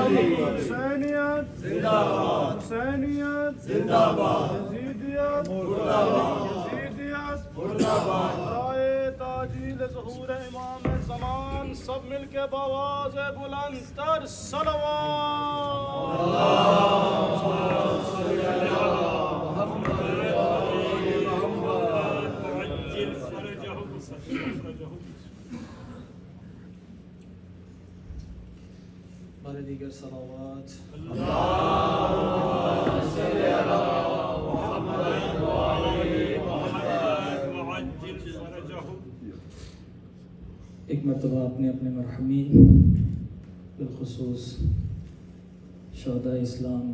حسینیت زندہ باد، حسینیت زندہ باد، یزیدیت مردہ باد، یزیدیت مردہ باد۔ برائے تعجیل ظہور امام زمان سب مل کے بآواز بلند تر بارے دیگر صلوات ایک مرتبہ اپنے مرحومین بالخصوص شہداء اسلام،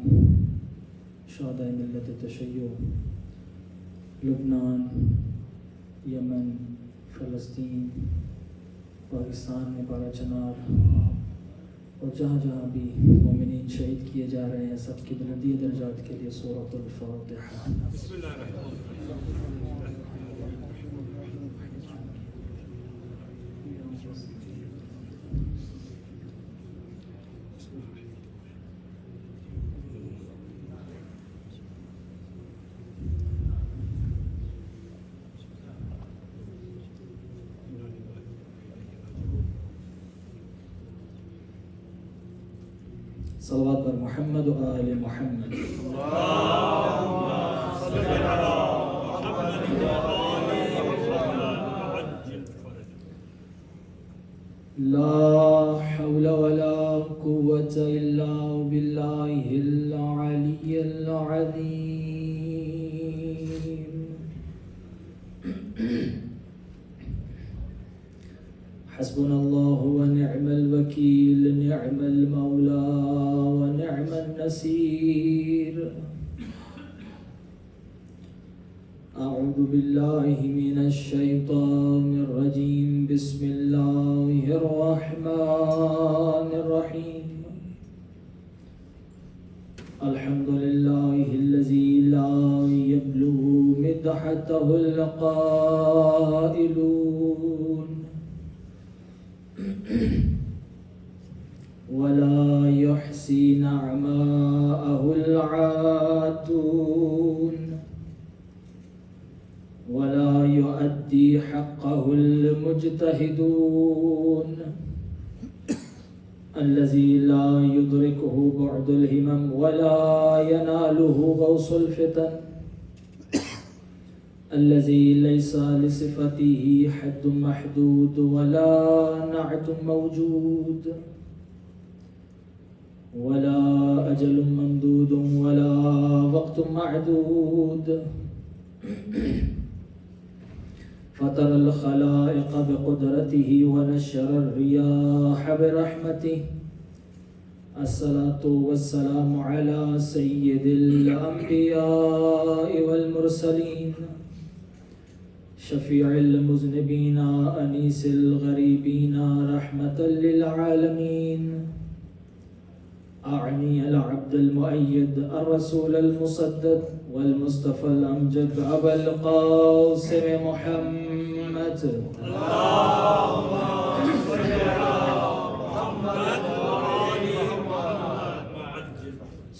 شہداء ملت تشیع، لبنان، یمن، فلسطین، پاکستان میں بارہ چنار اور جہاں جہاں بھی مومنین شہید کیے جا رہے ہیں، سب کی بلندی درجات کے لیے سورۃ الفاتحہ۔ بسم اللہ الرحمن الرحیم۔ صلوات پر محمد و آل محمد۔ لا حول ولا قوة إلا بالله العلي العظيم۔ حسبنا الله ونعم الوكيل، نعم المولى ونعم النصير۔ أعوذ بالله من الشيطان الرجيم، بسم الله الرحمن الرحيم۔ الحمد لله الذي لا يبلغ مدحته القائلون ولا يحصي نعماءه العادون ولا يؤدي حقه المجتهدون، الذي لا يدركه بعد الهمم ولا يناله غوص الفتن، الذي ليس لصفته حد محدود ولا نعت موجود ولا أجل ممدود ولا وقت معدود، فطر الخلائق بقدرته ونشر الرياح برحمته، الصلاة والسلام على سيد الأنبياء والمرسلين، شفيع المذنبين، أنيس الغريبين، رحمة للعالمين، أعني العبد المؤيد، الرسول المصدق، والمصطفى الأمجد، أبا القاسم محمد، اللهم صل على محمد وآل محمد،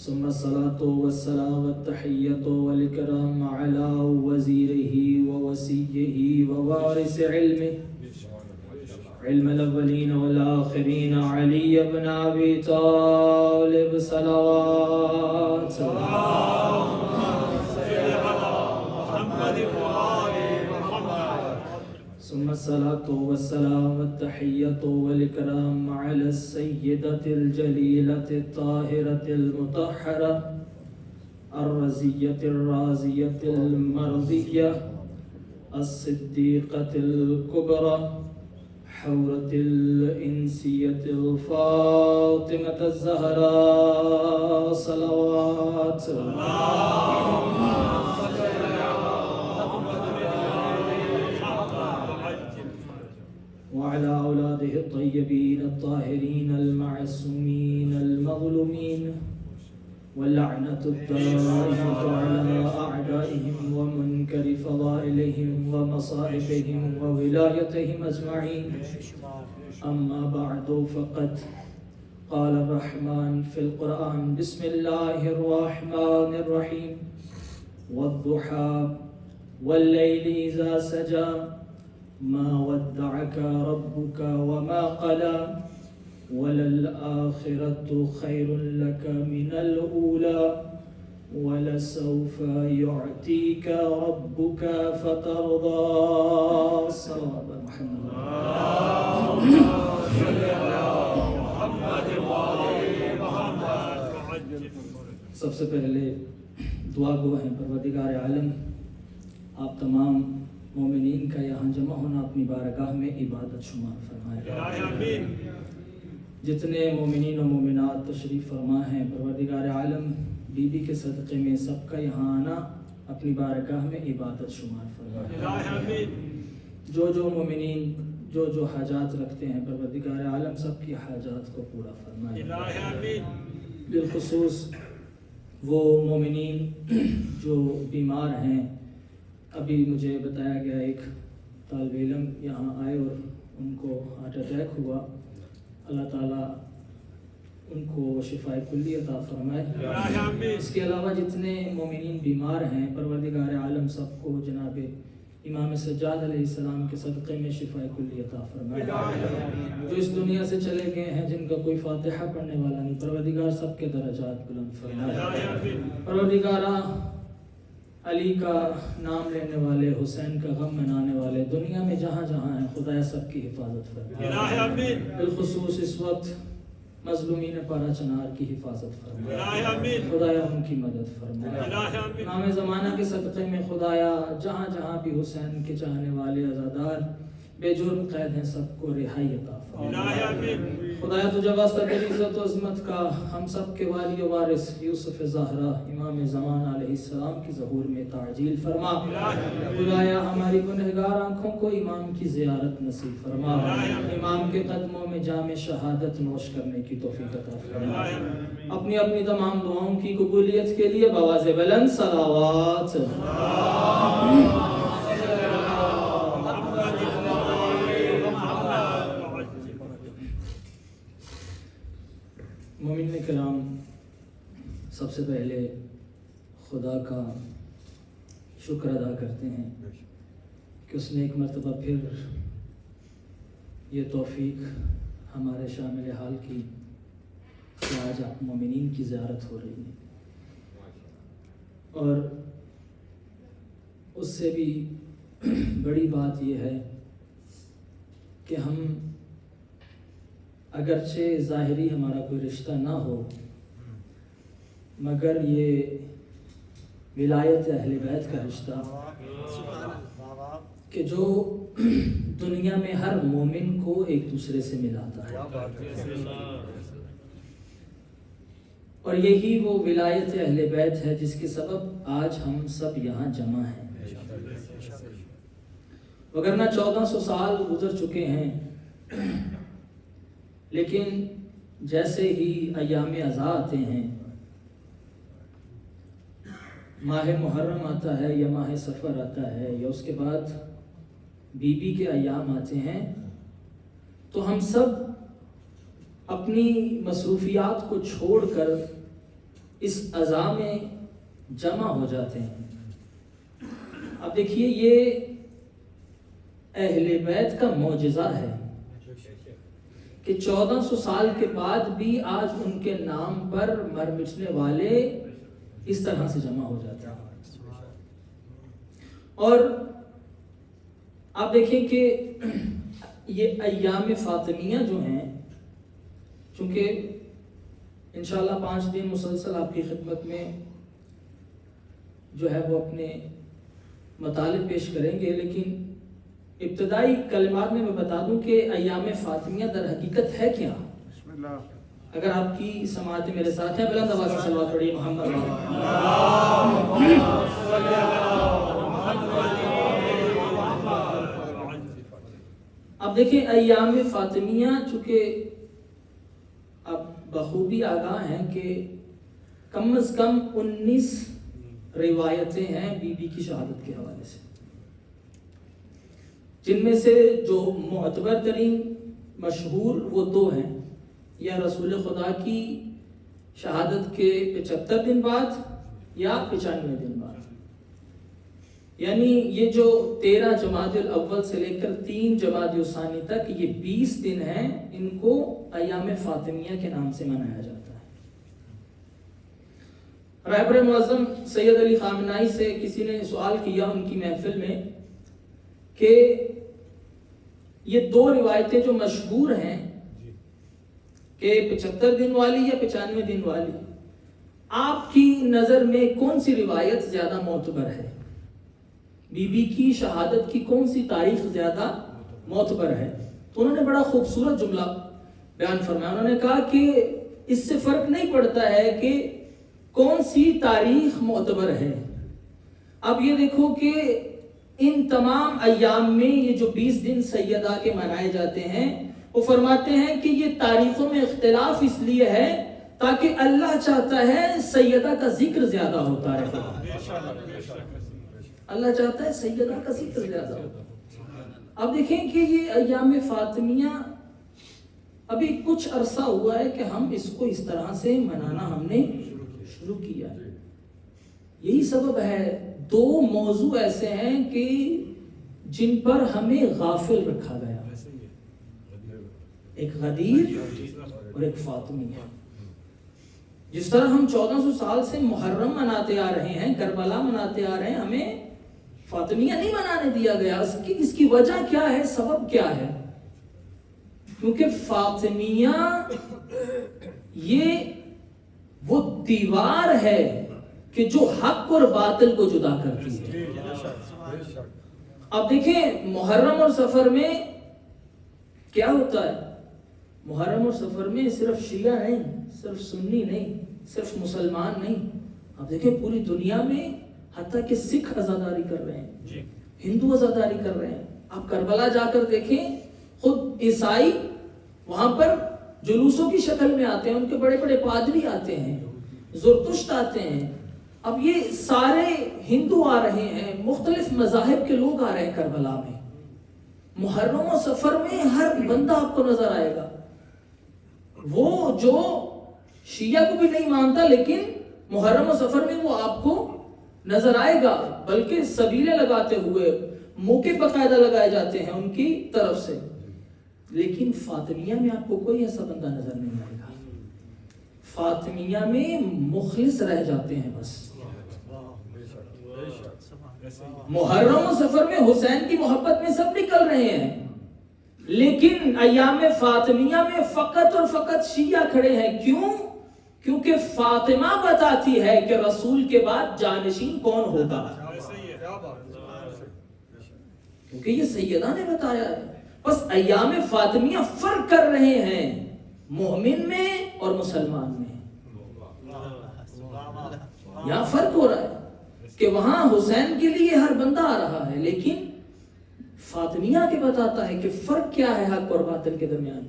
ثم الصلاة والسلام والتحية والإكرام على وزيره ووصيه ووارث علمه، علم الأولين والآخرين، علي بن أبي طالب، صلوات ثم الصلاة والسلام والتحية والإكرام على السيدة الجليلة الطاهرة المطهرة الرزية الرازية المرضية الصديقة الكبرى حورة الإنسية الفاطمة الزهراء، صلوات وعلى أولاده الطيبين الطاهرين المعصومين المظلومين، واللعنة الدائمة على أعدائهم ومنكر فضائلهم ومصائبهم وولايتهم أجمعين، أما بعد، فقد قال الرحمن في القرآن بسم الله الرحمن الرحيم والضحى والليل إذا سجى ما ودعك ربك وما قلى وللآخرة خير لك من الأولى ولسوف يعطيك ربك فترضى. صلوات محمد. سب سے پہلے دعا گو ہیں پروردگار عالم، آپ تمام مومنین کا یہاں جمع ہونا اپنی بارگاہ میں عبادت شمار فرمائے. جتنے مومنین و مومنات تشریف فرما ہیں پروردگار عالم بی بی کے صدقے میں سب کا یہاں آنا اپنی بارگاہ میں عبادت شمار فرمائے. جو مومنین جو حاجات رکھتے ہیں پروردگار عالم سب کی حاجات کو پورا فرمائے. بالخصوص وہ مومنین جو بیمار ہیں، ابھی مجھے بتایا گیا ایک طالب علم یہاں آئے اور ان کو ہارٹ اٹیک ہوا، اللہ تعالیٰ ان کو شفاء کلی عطا فرمائے. اس کے علاوہ جتنے مومنین بیمار ہیں پروردگار عالم سب کو جناب امام سجاد علیہ السلام کے صدقے میں شفاء کلی عطا فرمائے. جو اس دنیا سے چلے گئے ہیں جن کا کوئی فاتحہ پڑھنے والا نہیں، پروردگار سب کے درجات بلند فرمائے. پروردگار علی کا نام لینے والے، حسین کا غم منانے والے دنیا میں جہاں جہاں ہیں خدایا سب کی حفاظت فرمائے. بالخصوص اس وقت مظلومین پارا چنار کی حفاظت فرمائے. خدایا ان کی مدد فرمائے. امام زمانہ کے صدقے میں خدایا جہاں جہاں بھی حسین کے چاہنے والے عزادار بے جرم قید ہیں سب کو رہائی عطا فرمائے. خدایا تجھے واسطہ تیری عزت و عظمت کا ہم سب کے والی و وارث یوسف زہرا امام زمانہ علیہ السلام کی ظہور میں تعجیل فرما. خدایا ہماری گنہگار آنکھوں کو امام کی زیارت نصیب فرما. امام کے قدموں میں جام شہادت نوش کرنے کی توفیق عطا فرما. اپنی اپنی تمام دعاؤں کی قبولیت کے لیے بآواز بلند صلوات. مومنین کرام، سب سے پہلے خدا کا شکر ادا کرتے ہیں کہ اس نے ایک مرتبہ پھر یہ توفیق ہمارے شامل حال کی کہ آج آپ مومنین کی زیارت ہو رہی ہے. اور اس سے بھی بڑی بات یہ ہے کہ ہم اگرچہ ظاہری ہمارا کوئی رشتہ نہ ہو مگر یہ ولایت اہل بیت کا رشتہ کہ جو دنیا میں ہر مومن کو ایک دوسرے سے ملاتا ہے، اور یہی وہ ولایت اہل بیت ہے جس کے سبب آج ہم سب یہاں جمع ہیں. وگرنہ 1400 سال گزر چکے ہیں، لیکن جیسے ہی ایام ازاں آتے ہیں، ماہ محرم آتا ہے یا ماہ سفر آتا ہے یا اس کے بعد بی بی کے ایام آتے ہیں، تو ہم سب اپنی مصروفیات کو چھوڑ کر اس ازاں میں جمع ہو جاتے ہیں. اب دیکھیے یہ اہل بیت کا معجزہ ہے کہ 1400 سال کے بعد بھی آج ان کے نام پر مر مٹنے والے اس طرح سے جمع ہو جاتے ہیں. اور آپ دیکھیں کہ یہ ایام فاطمیہ جو ہیں، چونکہ انشاءاللہ 5 دن مسلسل آپ کی خدمت میں جو ہے وہ اپنے مطالب پیش کریں گے، لیکن ابتدائی کلمات میں بتا دوں کہ ایام فاطمیہ در حقیقت ہے کیا. اگر آپ کی سماعت میرے ساتھ ہیں، بلند آواز سے صلوات پڑھیے محمد. اب دیکھیں ایام فاطمیہ چونکہ اب بخوبی آگاہ ہیں کہ کم از کم 19 روایتیں ہیں بی بی کی شہادت کے حوالے سے، جن میں سے جو معتبر ترین مشہور وہ 2 ہیں. یا رسول خدا کی شہادت کے 75 دن بعد یا 95 دن بعد؟ یعنی یہ جو 13 جمادی الاول سے لے کر 3 جمادی الثانی تک یہ 20 دن ہیں، ان کو ایام فاطمیہ کے نام سے منایا جاتا ہے۔ رہبر معظم سید علی خامنائی سے کسی نے سوال کیا ان کی محفل میں کہ یہ 2 روایتیں جو مشہور ہیں کہ 75 دن والی یا 95 دن والی، آپ کی نظر میں کون سی روایت زیادہ معتبر ہے؟ بی بی کی شہادت کی کون سی تاریخ زیادہ معتبر ہے؟ تو انہوں نے بڑا خوبصورت جملہ بیان فرمایا۔ انہوں نے کہا کہ اس سے فرق نہیں پڑتا ہے کہ کون سی تاریخ معتبر ہے۔ اب یہ دیکھو کہ ان تمام ایام میں یہ جو 20 دن سیدہ کے منائے جاتے ہیں، وہ فرماتے ہیں کہ یہ تاریخوں میں اختلاف اس لیے ہے تاکہ اللہ چاہتا ہے سیدہ کا ذکر زیادہ ہوتا رہے۔ اللہ چاہتا ہے سیدہ کا ذکر زیادہ ہوتا۔ اب دیکھیں کہ یہ ایام فاطمیہ ابھی کچھ عرصہ ہوا ہے کہ ہم اس کو اس طرح سے منانا ہم نے شروع کیا۔ یہی سبب ہے 2 موضوع ایسے ہیں کہ جن پر ہمیں غافل رکھا گیا، ایک غدیر اور ایک فاطمیہ۔ جس طرح ہم 1400 سال سے محرم مناتے آ رہے ہیں، کربلا مناتے آ رہے ہیں، ہمیں فاطمیہ نہیں منانے دیا گیا۔ اس کی وجہ کیا ہے؟ سبب کیا ہے؟ کیونکہ فاطمیہ یہ وہ دیوار ہے کہ جو حق اور باطل کو جدا کرتی ہے۔ اب دیکھیں محرم اور سفر میں کیا ہوتا ہے؟ محرم اور سفر میں صرف شیعہ نہیں، صرف سنی نہیں، صرف مسلمان نہیں، اب دیکھیں پوری دنیا میں حتیٰ کہ سکھ عزاداری کر رہے ہیں، ہندو عزاداری کر رہے ہیں۔ آپ کربلا جا کر دیکھیں، خود عیسائی وہاں پر جلوسوں کی شکل میں آتے ہیں، ان کے بڑے بڑے پادری آتے ہیں، زرتشت آتے ہیں۔ اب یہ سارے ہندو آ رہے ہیں، مختلف مذاہب کے لوگ آ رہے ہیں کربلا میں۔ محرم و سفر میں ہر بندہ آپ کو نظر آئے گا، وہ جو شیعہ کو بھی نہیں مانتا لیکن محرم و سفر میں وہ آپ کو نظر آئے گا، بلکہ سبیلے لگاتے ہوئے، موقع باقاعدہ لگائے جاتے ہیں ان کی طرف سے۔ لیکن فاطمیہ میں آپ کو کوئی ایسا بندہ نظر نہیں آئے گا۔ فاطمیہ میں مخلص رہ جاتے ہیں بس۔ محرم و سفر میں حسین کی محبت میں سب نکل رہے ہیں، لیکن ایام فاطمیہ میں فقط اور فقط شیعہ کھڑے ہیں۔ کیوں؟ کیونکہ فاطمہ بتاتی ہے کہ رسول کے بعد جانشین کون ہوگا، کیونکہ یہ سیدہ نے بتایا ہے۔ بس ایام فاطمیہ فرق کر رہے ہیں مومن میں اور مسلمان میں۔ یہاں فرق ہو رہا ہے کہ وہاں حسین کے لیے ہر بندہ آ رہا ہے، لیکن فاطمیہ کے بتاتا ہے کہ فرق کیا ہے حق اور باطل کے درمیان۔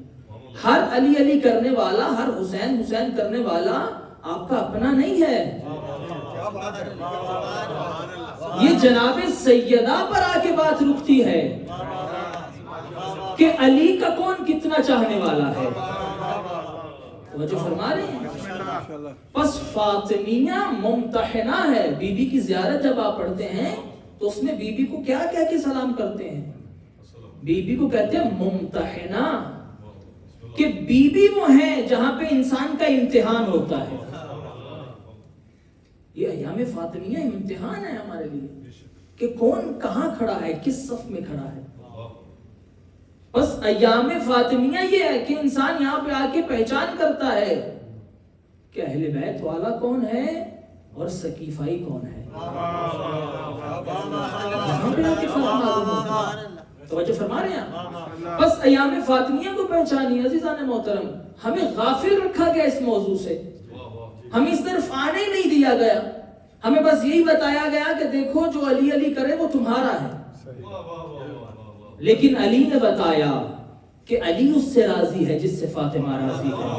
ہر علی علی کرنے والا، ہر حسین حسین کرنے والا آپ کا اپنا نہیں ہے۔ یہ جناب سیدہ پر آ کے بات رکتی ہے کہ علی کا کون کتنا چاہنے والا ہے۔ توجہ فرما رہے ہیں؟ پس فاطمیہ ممتحنہ ہے۔ بی بی کی زیارت جب آپ پڑھتے ہیں تو اس میں بی بی کو کیا کہہ کے سلام کرتے ہیں؟ بی بی کو کہتے ہیں ممتحنہ، کہ بی بی وہ ہیں جہاں پہ انسان کا امتحان ہوتا ہے۔ یہ ایام فاطمیہ امتحان ہے ہمارے لیے کہ کون کہاں کھڑا ہے، کس صف میں کھڑا ہے۔ بس ایام فاطمیہ یہ ہے کہ انسان یہاں پہ آ کے پہچان کرتا ہے کہ اہل بیت والا کون ہے اور سقیفائی کون ہے۔ یہاں پہ آ کے فرق معلوم ہوتا ہے۔ توجہ فرما رہے ہیں؟ بس ایام فاطمیہ کو پہچانی عزیزان محترم۔ ہمیں غافل رکھا گیا اس موضوع سے، ہمیں اس طرف آنے ہی نہیں دیا گیا۔ ہمیں بس یہی بتایا گیا کہ دیکھو جو علی علی کرے وہ تمہارا ہے، لیکن علی نے بتایا کہ علی اس سے راضی ہے جس سے فاطمہ راضی ہے۔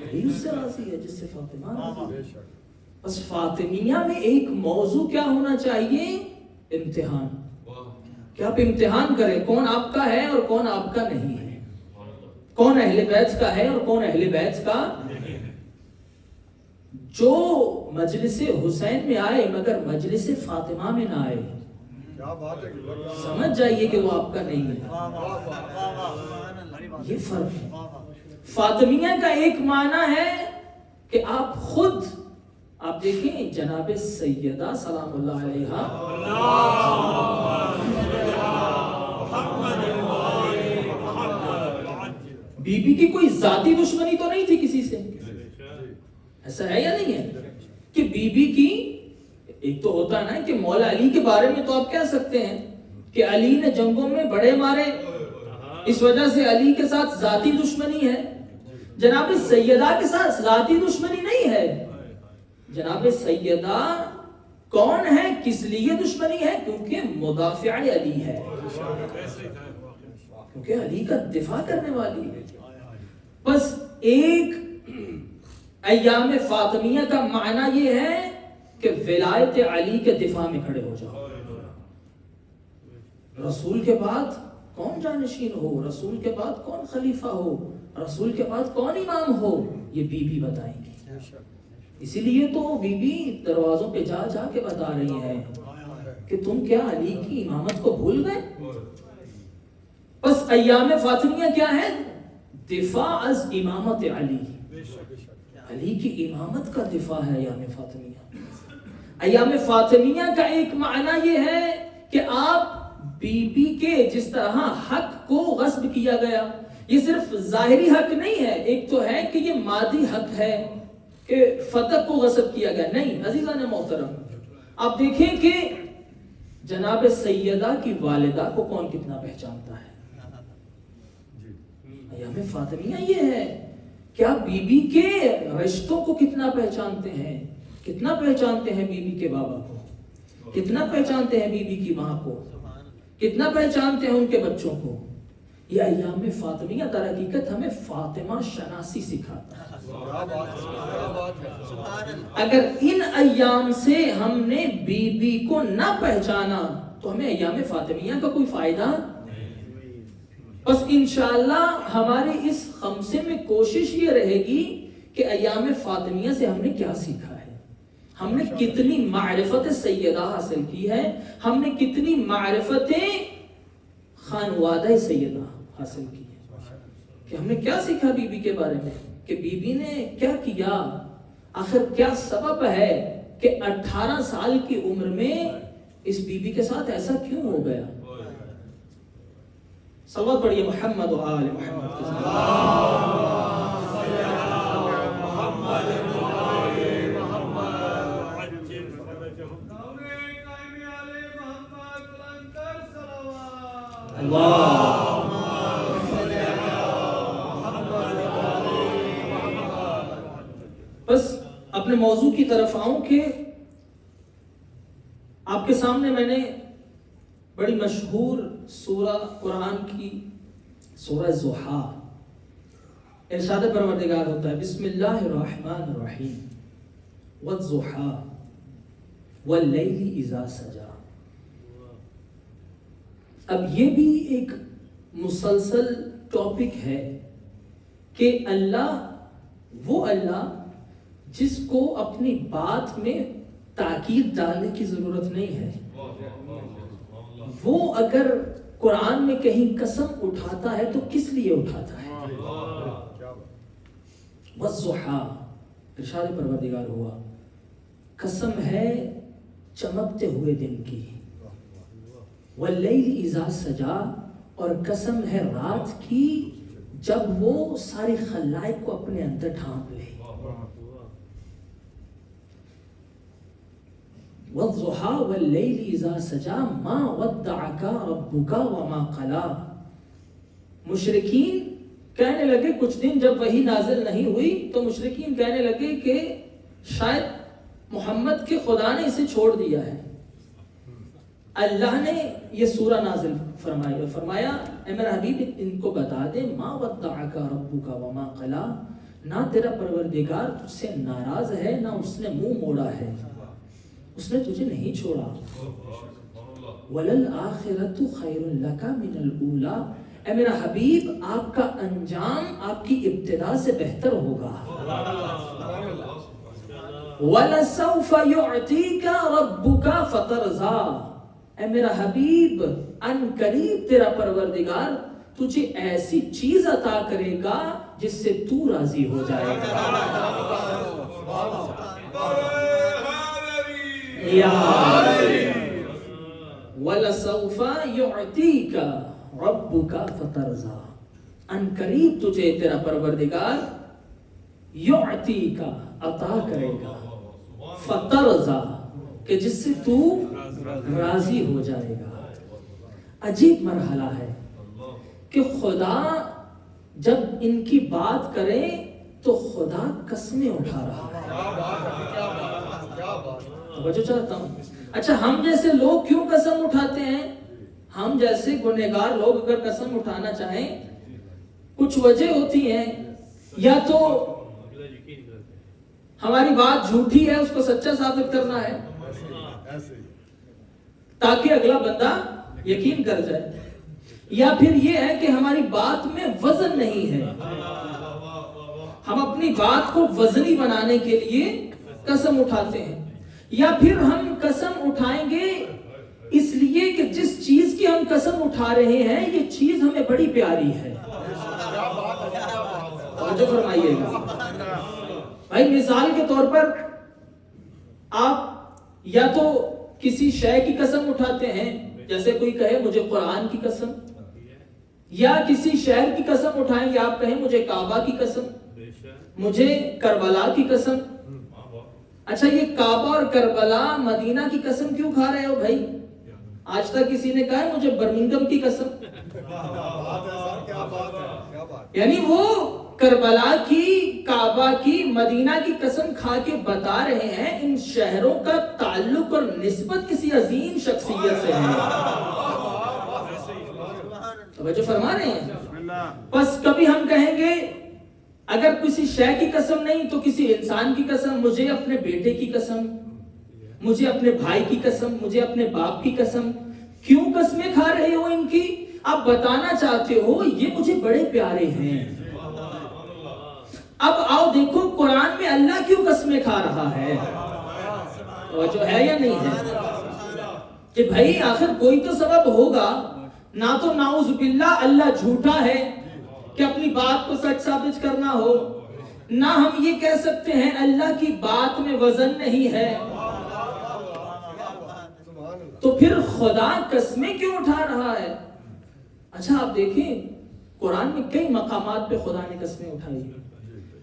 علی اس سے راضی ہے جس سے فاطمہ راضی ہے۔ بس فاطمیہ میں ایک موضوع کیا ہونا چاہیے؟ امتحان، کہ آپ امتحان کریں کون آپ کا ہے اور کون آپ کا نہیں ہے۔ کون اہل بیت کا ہے اور کون اہل بیت کا جو مجلس حسین میں آئے مگر مجلس فاطمہ میں نہ آئے، سمجھ جائیے کہ وہ آپ کا نہیں ہے. یہ فرق ہے. فاطمیہ کا ایک معنی ہے کہ آپ خود، آپ دیکھیں جناب سیدہ سلام اللہ علیہا بی بی کی کوئی ذاتی دشمنی تو نہیں تھی کسی سے، ایسا ہے یا نہیں ہے کہ بی بی کی، ایک تو ہوتا ہے نا کہ مولا علی کے بارے میں تو آپ کہہ سکتے ہیں کہ علی نے جنگوں میں بڑے مارے، اس وجہ سے علی کے ساتھ ذاتی دشمنی ہے. جناب سیدہ کے ساتھ ذاتی دشمنی نہیں ہے. جناب سیدہ کون ہے، کس لیے دشمنی ہے؟ کیونکہ مدافع علی ہے، کیونکہ علی کا دفاع کرنے والی ہے. بس ایک ایام فاطمیہ کا معنی یہ ہے کہ ولایت علی کے دفاع میں کھڑے ہو جاؤ. رسول کے بعد کون جانشین ہو، رسول کے بعد کون خلیفہ ہو، رسول کے بعد کون امام ہو، یہ بی بی بتائیں گی. اسی لیے تو بی بی دروازوں پہ جا جا کے بتا رہی ہے کہ تم کیا علی کی امامت کو بھول گئے؟ بس ایام فاطمیہ کیا ہے؟ دفاع از امامت علی، علی کی امامت کا دفاع ہے ایام فاطمیہ. ایام فاطمیہ کا ایک معنی یہ ہے کہ آپ بی بی کے جس طرح حق کو غصب کیا گیا، یہ صرف ظاہری حق نہیں ہے، ایک تو ہے کہ یہ مادی حق ہے کہ فتح کو غصب کیا گیا. نہیں عزیزان محترم، آپ دیکھیں کہ جناب سیدہ کی والدہ کو کون کتنا پہچانتا ہے. ایام فاطمیہ یہ ہے کہ آپ بی بی کے رشتوں کو کتنا پہچانتے ہیں، کتنا پہچانتے ہیں بی بی کے بابا کو، کتنا پہچانتے ہیں بی بی کی ماں کو، کتنا پہچانتے ہیں ان کے بچوں کو. یہ ایام فاطمیہ در حقیقت ہمیں فاطمہ شناسی سکھاتا ہے. اگر ان ایام سے ہم نے بی بی کو نہ پہچانا تو ہمیں ایام فاطمیہ کا کوئی فائدہ. بس انشاءاللہ ہماری اس خمسے میں کوشش یہ رہے گی کہ ایام فاطمیہ سے ہم نے کیا سیکھا ہے، ہم نے کتنی معرفت سیدہ حاصل کی ہے، ہم نے کتنی معرفتیں خانوادہ سیدہ حاصل کی ہے، کہ ہم نے کیا سیکھا بی بی کے بارے میں، کہ بی بی نے کیا کیا، آخر کیا سبب ہے کہ 18 سال کی عمر میں اس بی بی کے ساتھ ایسا کیوں ہو گیا. صلوات پڑھیے محمد و آل محمد. بس اپنے موضوع کی طرف آؤں کہ آپ کے سامنے میں نے بڑی مشہور سورہ قرآن کی سورہ ضحیٰ، ارشاد پروردگار ہوتا ہے بسم اللہ الرحمن الرحیم والضحیٰ واللیل اذا سجا. اب یہ بھی ایک مسلسل ٹاپک ہے کہ وہ اللہ جس کو اپنی بات میں تاکید ڈالنے کی ضرورت نہیں ہے، وہ اگر قرآن میں کہیں قسم اٹھاتا ہے تو کس لیے اٹھاتا ہے؟ والضحیٰ، ارشاد پروردگار ہوا قسم ہے چمکتے ہوئے دن کی، واللیل اذا سجا، اور قسم ہے رات کی جب وہ ساری خلائق کو اپنے اندر ڈھانپ لے. والضحیٰ واللیل اذا سجا ما ودعک ربک وما قلا. مشرکین کہنے لگے، کچھ دن جب وحی نازل نہیں ہوئی تو مشرکین کہنے لگے کہ شاید محمد کے خدا نے اسے چھوڑ دیا ہے. اللہ نے یہ سورہ نازل فرمائی اور فرمایا اے میرا حبیب ان کو بتا دے ما ودعک ربک وما قلا، نہ تیرا پروردگار تجھ سے ناراض ہے نہ اس نے منہ موڑا ہے، اس نے تجھے نہیں چھوڑا. وَلَلْآخِرَةُ خَيْرٌ لَكَ مِنَ الْأُولَى، اے میرا حبیب آپ کا انجام آپ کی ابتدا سے بہتر ہوگا. وَلَسَوْفَ يُعْتِيكَ رَبُّكَ فَتَرْضَىٰ. اے میرا حبیب ان قریب تیرا پروردگار تجھے ایسی چیز عطا کرے گا جس سے تو راضی ہو جائے گا. وَلَسَوْفَ يُعْتِيكَ رَبُّكَ فَتَرْضَىٰ. ان قریب تجھے تیرا پروردگار یعطیک عطا کرے گا فترضیٰ کہ جس سے تو راضی ہو جائے گا. عجیب مرحلہ ہے کہ خدا جب ان کی بات کرے تو خدا قسمیں اٹھا رہا ہے. توجہ چاہتا ہوں. اچھا ہم جیسے لوگ کیوں قسم اٹھاتے ہیں؟ ہم جیسے گنہگار لوگ اگر قسم اٹھانا چاہیں کچھ وجہ ہوتی ہیں. یا تو ہماری بات جھوٹی ہے اس کو سچا ثابت کرنا ہے تاکہ اگلا بندہ یقین کر جائے, یا پھر یہ ہے کہ ہماری بات میں وزن نہیں ہے, ہم اپنی بات کو وزنی بنانے کے لیے قسم اٹھاتے ہیں, یا پھر ہم قسم اٹھائیں گے اس لیے کہ جس چیز کی ہم قسم اٹھا رہے ہیں یہ چیز ہمیں بڑی پیاری ہے. توجہ فرمائیے گا بھائی. مثال کے طور پر آپ یا تو کسی شے کی قسم اٹھاتے ہیں, جیسے کوئی کہے مجھے قرآن کی قسم, یا کسی شہر کی قسم اٹھائیں گے, آپ کہیں مجھے کعبہ کی قسم, مجھے کربلا کی قسم. اچھا یہ کعبہ اور کربلا مدینہ کی قسم کیوں کھا رہے ہو بھائی؟ آج تک کسی نے کہا ہے مجھے برمنگم کی قسم؟ یعنی وہ کربلا کی, کعبہ کی, مدینہ کی قسم کھا کے بتا رہے ہیں ان شہروں کا تعلق اور نسبت کسی عظیم شخصیت سے ہے. توجہ فرما رہے ہیں. بس کبھی ہم کہیں گے اگر کسی شے کی قسم نہیں تو کسی انسان کی قسم, مجھے اپنے بیٹے کی قسم, مجھے اپنے بھائی کی قسم, مجھے اپنے باپ کی قسم. کیوں قسمیں کھا رہے ہو ان کی؟ آپ بتانا چاہتے ہو یہ مجھے بڑے پیارے ہیں. اب آؤ دیکھو قرآن میں اللہ کیوں قسمیں کھا رہا ہے, جو ہے یا نہیں ہے؟ کہ بھائی آخر کوئی تو سبب ہوگا. نہ تو نعوذ باللہ اللہ جھوٹا ہے کہ اپنی بات کو سچ ثابت کرنا ہو, نہ ہم یہ کہہ سکتے ہیں اللہ کی بات میں وزن نہیں ہے. تو پھر خدا قسمیں کیوں اٹھا رہا ہے؟ اچھا آپ دیکھیں قرآن میں کئی مقامات پہ خدا نے قسمیں اٹھائی.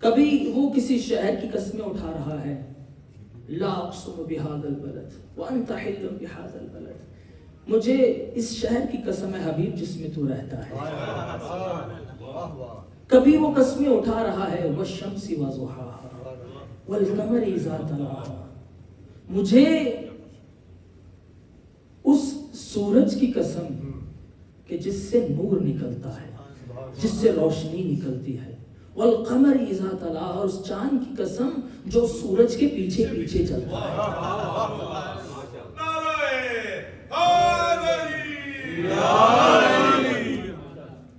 کبھی وہ کسی شہر کی قسمیں اٹھا رہا ہے, لا اقسم بهذا البلد وانت حل بهذا البلد, مجھے اس شہر کی قسم ہے حبیب جس میں تو رہتا ہے. کبھی وہ قسمیں اٹھا رہا ہے والشمس وضحاها والقمر اذا تلاها, مجھے اس سورج کی قسم کہ جس سے نور نکلتا ہے, جس سے روشنی نکلتی ہے, والقمر اذا تلاها, اور اس چاند کی قسم جو سورج کے پیچھے پیچھے چلتا ہے.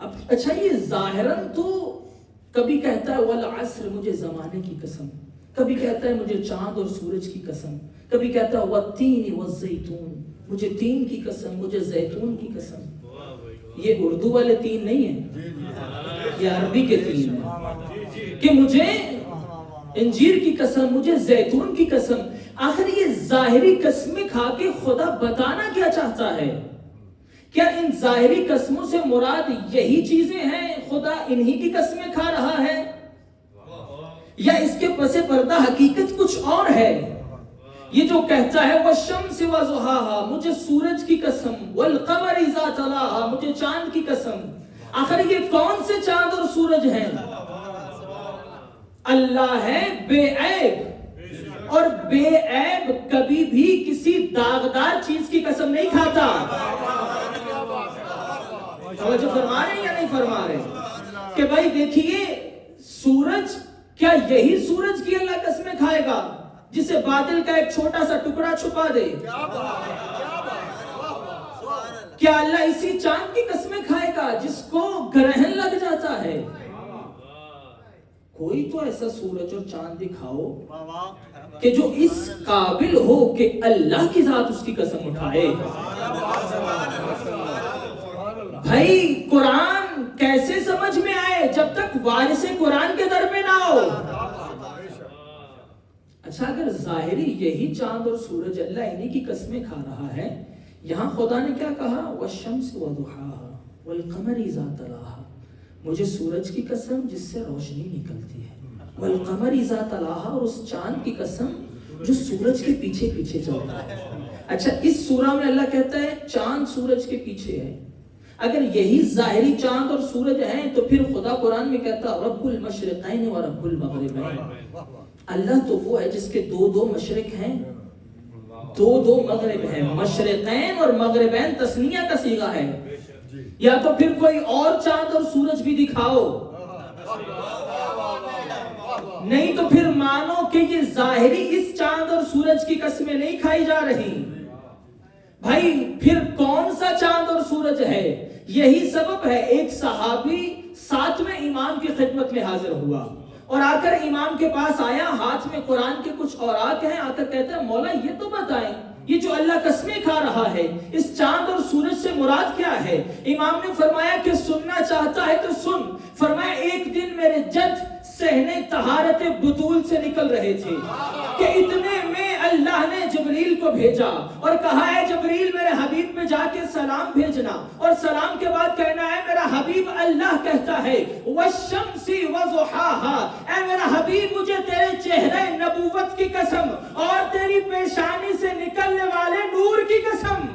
اب اچھا یہ ظاہراً تو کبھی کہتا ہے والعصر, مجھے زمانے کی قسم, کبھی کہتا ہے مجھے چاند اور سورج کی قسم, کبھی کہتا ہے والتین والزیتون, مجھے تین کی قسم, مجھے زیتون کی قسم. یہ اردو والے تین نہیں ہیں, یہ عربی کے تین ہیں کہ مجھے انجیر کی قسم, مجھے زیتون کی قسم. آخر یہ ظاہری قسمیں کھا کے خدا بتانا کیا چاہتا ہے؟ کیا ان ظاہری قسموں سے مراد یہی چیزیں ہیں, خدا انہی کی قسمیں کھا رہا ہے, یا اس کے پس پردہ حقیقت کچھ اور ہے؟ یہ جو کہتا ہے والشمس وضحاها, مجھے سورج کی قسم, والقمر اذا تلاها, مجھے چاند کی قسم. آخر یہ کون سے چاند اور سورج ہیں؟ اللہ ہے بے عیب, اور بے عیب کبھی بھی کسی داغدار چیز کی قسم نہیں کھاتا. توجہ فرما رہے ہیں یا نہیں فرما رہے؟ کہ بھائی دیکھیے سورج, کیا یہی سورج کی اللہ قسمیں کھائے گا جسے بادل کا ایک چھوٹا سا ٹکڑا چھپا دے؟ کیا اللہ اسی چاند کی قسمیں کھائے گا جس کو گرہن لگ جاتا ہے؟ کوئی تو ایسا سورج اور چاند دکھاؤ کہ جو اس قابل ہو کہ اللہ کی ذات اس کی قسم اٹھائے۔ بھائی قرآن کیسے سمجھ میں آئے جب تک وارث قرآن کے در میں نہ ہو؟ اچھا اگر ظاہری یہی چاند اور سورج اللہ انہی کی قسمیں کھا رہا ہے، یہاں خدا نے کیا کہا؟ وَالشَّمْسِ وَضُحَاهَا وَالْقَمَرِ إِذَا تَلَاهَا، مجھے سورج کی قسم جس سے روشنی نکلتی ہے، وَالْقَمَرِ إِذَا تَلَاهَا، اور اس چاند کی قسم جو سورج کے پیچھے پیچھے چلتا ہے۔ اچھا اس سورہ میں اللہ کہتا ہے چاند سورج کے پیچھے ہے۔ اگر یہی ظاہری چاند اور سورج ہیں تو پھر خدا قرآن میں کہتا رب المشرقین و رب المغربین، اللہ تو وہ ہے جس کے دو مشرق ہیں، دو مغرب ہیں۔ مشرقین اور مغربین تثنیہ کا صیغہ ہے، یا تو پھر کوئی اور چاند اور سورج بھی دکھاؤ، نہیں تو پھر مانو کہ یہ ظاہری اس چاند اور سورج کی قسمیں نہیں کھائی جا رہی۔ بھائی پھر کون سا چاند اور سورج ہے؟ یہی سبب ہے ایک صحابی 7ویں امام کی خدمت میں حاضر ہوا اور آ کر امام کے پاس آیا، ہاتھ میں قرآن کے کچھ اوراق ہیں، آ کر کہتا ہے مولا یہ تو بتائیں یہ جو اللہ قسمیں کھا رہا ہے اس چاند اور سورج سے مراد کیا ہے؟ امام نے فرمایا کہ سننا چاہتا ہے تو سن۔ فرمایا ایک دن میرے جد صحنِ طہارت بطول سے نکل رہے تھے کہ اتنے میں اللہ نے جبریل کو بھیجا اور کہا ہے جبریل میرے حبیب میں جا کے سلام بھیجنا، اور سلام کے بعد کہنا ہے میرا حبیب اللہ کہتا ہے وَالشَّمْسِ وَضُحَاهَا، اے میرا حبیب مجھے تیرے چہرے نبوت کی قسم اور تیری پیشانی سے نکلنے والے نور کی قسم۔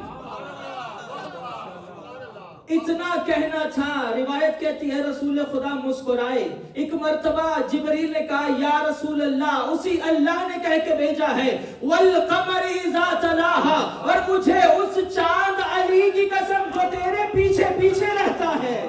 اتنا کہنا تھا، روایت کہتی ہے رسول خدا مسکرائے۔ ایک مرتبہ جبریل نے کہا یا رسول اللہ، اسی اللہ نے کہہ کے بھیجا ہے وَالْقَمَرِ إِذَا تَلَاهَا، اور مجھے اس چاند علی کی قسم جو تیرے پیچھے پیچھے رہتا ہے۔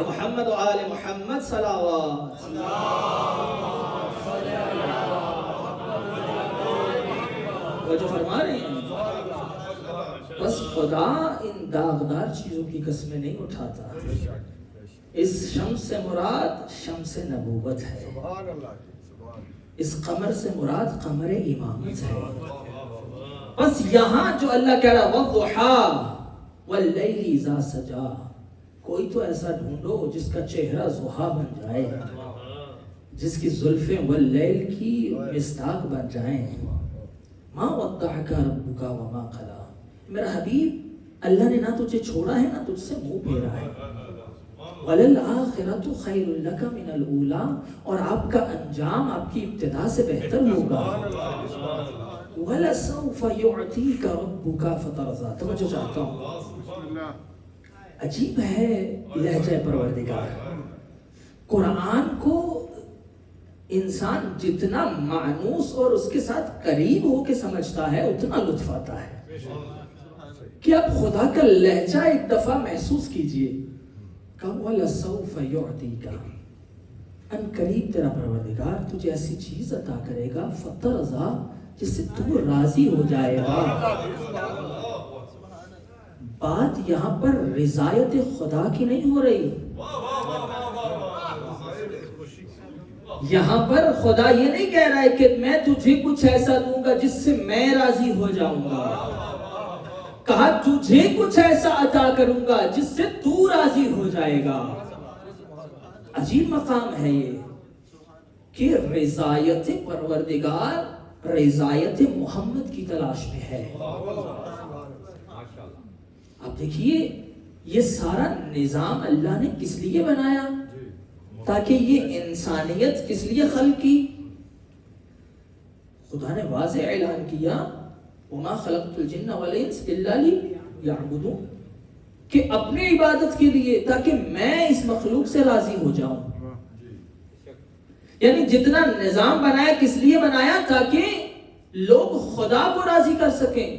محمد و آل محمد صلوات۔ وہ جو فرما رہے ہیں بس خدا ان داغدار چیزوں کی قسمیں نہیں اٹھاتا، اس شمس سے مراد شمس نبوت ہے، اس قمر سے مراد قمر امامت ہے۔ بس یہاں جو اللہ کہہ رہا وَالضُّحَا وَاللَّيْلِ إِذَا سَجَا، کوئی تو ایسا ڈھونڈو جس کا چہرہ ضحا بن جائے، جس کی زلفیں واللیل کی مصداق بن جائیں۔ مَا وَدَّعَكَ رَبُّكَ وَمَا قَلَا، میرا حبیب اللہ نے نہ تجھے چھوڑا ہے نہ تجھ سے منہ پھیرا ہے۔ وَلَلْآخِرَةُ خَيْرٌ لَكَ مِنَ الْأُولَىٰ، اور آپ کا انجام آپ کی ابتدا سے بہتر ہوگا۔ وَلَسَوْفَ يُعْتِيكَ رَبُّكَ فَتَرْضَىٰ، توجہ چاہتا ہوں، عجیب ہے لہجہ پروردگار۔ قرآن کو انسان جتنا مانوس اور اس کے ساتھ قریب ہو کے سمجھتا ہے اتنا لطف آتا ہے کہ اب خدا کا لہجہ ایک دفعہ محسوس کیجئے کہ وَلَسَوْفَ يُعْتِيكَ، ان قریب تیرا پروردگار تجھے ایسی چیز عطا کرے گا فَتَرْضَىٰ، جس سے تو راضی ہو جائے گا۔ بات یہاں پر رضایت خدا کی نہیں ہو رہی، یہاں پر خدا یہ نہیں کہہ رہا ہے کہ میں تجھے کچھ ایسا دوں گا جس سے میں راضی ہو جاؤں گا، کہا تجھے کچھ ایسا عطا کروں گا جس سے تو راضی ہو جائے گا۔ عجیب مقام ہے یہ کہ رضایت پروردگار رضایت محمد کی تلاش میں ہے۔ اب دیکھیے یہ سارا نظام اللہ نے کس لیے بنایا؟ تاکہ یہ انسانیت کس لیے خلق کی؟ خدا نے واضح اعلان کیا وَمَا خَلَقْتُ الْجِنَّ وَالْإِنسَ إِلَّا لِيَعْبُدُونِ، کہ اپنی عبادت کے لیے، تاکہ میں اس مخلوق سے راضی ہو جاؤں. یعنی جتنا نظام بنایا کس لیے بنایا؟ تاکہ لوگ خدا کو راضی کر سکیں.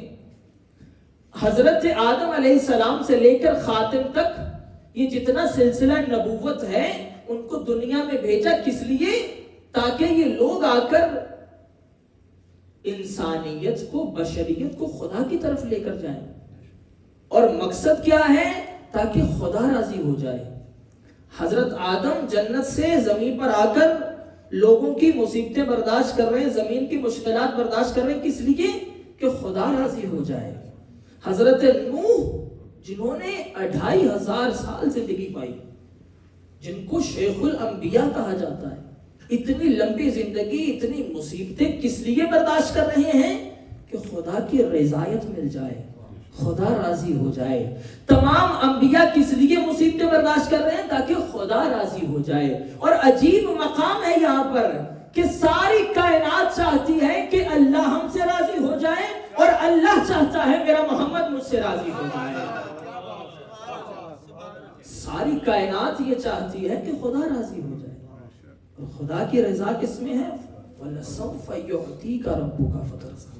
حضرت آدم علیہ السلام سے لے کر خاتم تک یہ جتنا سلسلہ نبوت ہے ان کو دنیا میں بھیجا کس لیے؟ تاکہ یہ لوگ آ کر انسانیت کو، بشریت کو خدا کی طرف لے کر جائیں. اور مقصد کیا ہے؟ تاکہ خدا راضی ہو جائے. حضرت آدم جنت سے زمین پر آ کر لوگوں کی مصیبتیں برداشت کر رہے ہیں، زمین کی مشکلات برداشت کر رہے ہیں، کس لیے؟ کہ خدا راضی ہو جائے. حضرت نوح جنہوں نے 2500 سال زندگی پائی، جن کو شیخ الانبیاء کہا جاتا ہے، اتنی لمبی زندگی، اتنی مصیبتیں کس لیے برداشت کر رہے ہیں؟ کہ خدا کی رضایت مل جائے، خدا راضی ہو جائے. تمام انبیاء کس لیے مصیبتیں برداشت کر رہے ہیں؟ تاکہ خدا راضی ہو جائے. اور عجیب مقام ہے یہاں پر کہ ساری کائنات چاہتی ہے کہ اللہ ہم سے راضی ہو جائے، اور اللہ چاہتا ہے میرا محمد مجھ سے راضی ہو جائے. ساری کائنات یہ چاہتی ہے کہ خدا راضی ہو جائے. اور خدا کی رضا کس میں ہے؟ وَلَسَوْفَ يُعْطِيكَ رَبُّكَ فَتَرْضَىٰ.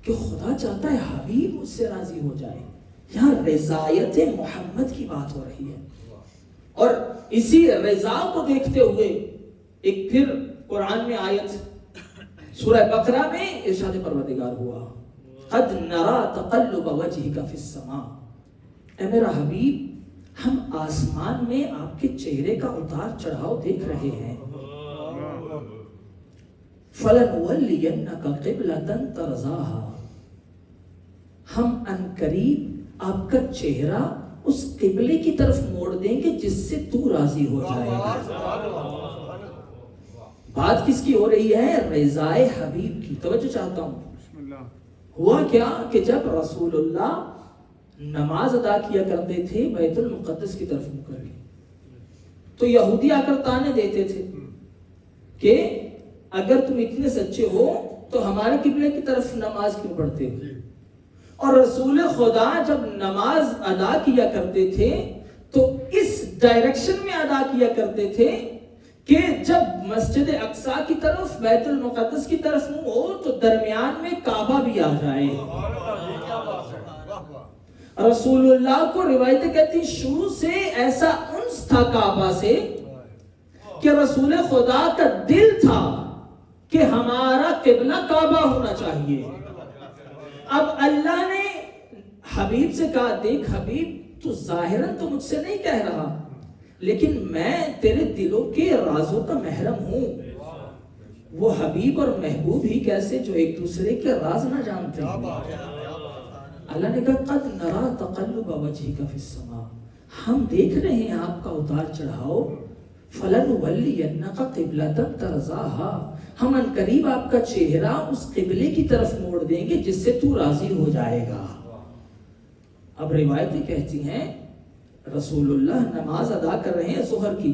کہ خدا چاہتا ہے حبیب مجھ سے راضی ہو جائے. یہاں رضایت محمد کی بات ہو رہی ہے. اور اسی رضا کو دیکھتے ہوئے ایک پھر قرآن میں آیت سورہ بقرہ میں ارشاد پروردگار ہوا، قد نرى تقلب وجهك في السماء. اے میرا حبیب، ہم آسمان میں آپ کے چہرے کا اتار چڑھاؤ دیکھ رہے ہیں. فَلَنُوَلِّيَنَّكَ قِبْلَةً تَرْضَاهَا. ہم انقریب آپ کا چہرہ اس قبلے کی طرف موڑ دیں گے جس سے تو راضی ہو جائے گا. بات کس کی ہو رہی ہے؟ رضائے حبیب کی. توجہ چاہتا ہوں. ہوا کیا کہ جب رسول اللہ نماز ادا کیا کرتے تھے بیت المقدس کی طرف منہ کر کے، تو یہودی آ کر تانے دیتے تھے کہ اگر تم اتنے سچے ہو تو ہمارے قبلے کی طرف نماز کیوں پڑھتے ہو؟ اور رسول خدا جب نماز ادا کیا کرتے تھے تو اس ڈائریکشن میں ادا کیا کرتے تھے کہ جب مسجد اقصی کی طرف، بیت المقدس کی طرف منہ ہو تو درمیان میں کعبہ بھی آ جائے. رسول اللہ کو روایتیں کہتی شروع سے ایسا انس تھا کعبہ سے کہ رسول خدا کا دل تھا کہ ہمارا قبلہ کعبہ ہونا چاہیے. اب اللہ نے حبیب سے کہا، دیکھ حبیب، تو ظاہراً تو مجھ سے نہیں کہہ رہا، لیکن میں تیرے دلوں کے رازوں کا محرم ہوں. وہ حبیب اور محبوب ہی کیسے جو ایک دوسرے کے راز نہ جانتے ہیں. اللہ نے کہا قد نرى تقلب وجهك في السماء. ہم دیکھ رہے ہیں آپ کا اتار چڑھاؤ. فَلَنُوَلِّيَنَّكَ قِبْلَةً تَرْضَاهَا. ہم عنقریب آپ کا چہرہ اس قبلے کی طرف موڑ دیں گے جس سے تو راضی ہو جائے گا. اب روایتیں کہتی ہیں رسول اللہ نماز ادا کر رہے ہیں ظہر کی،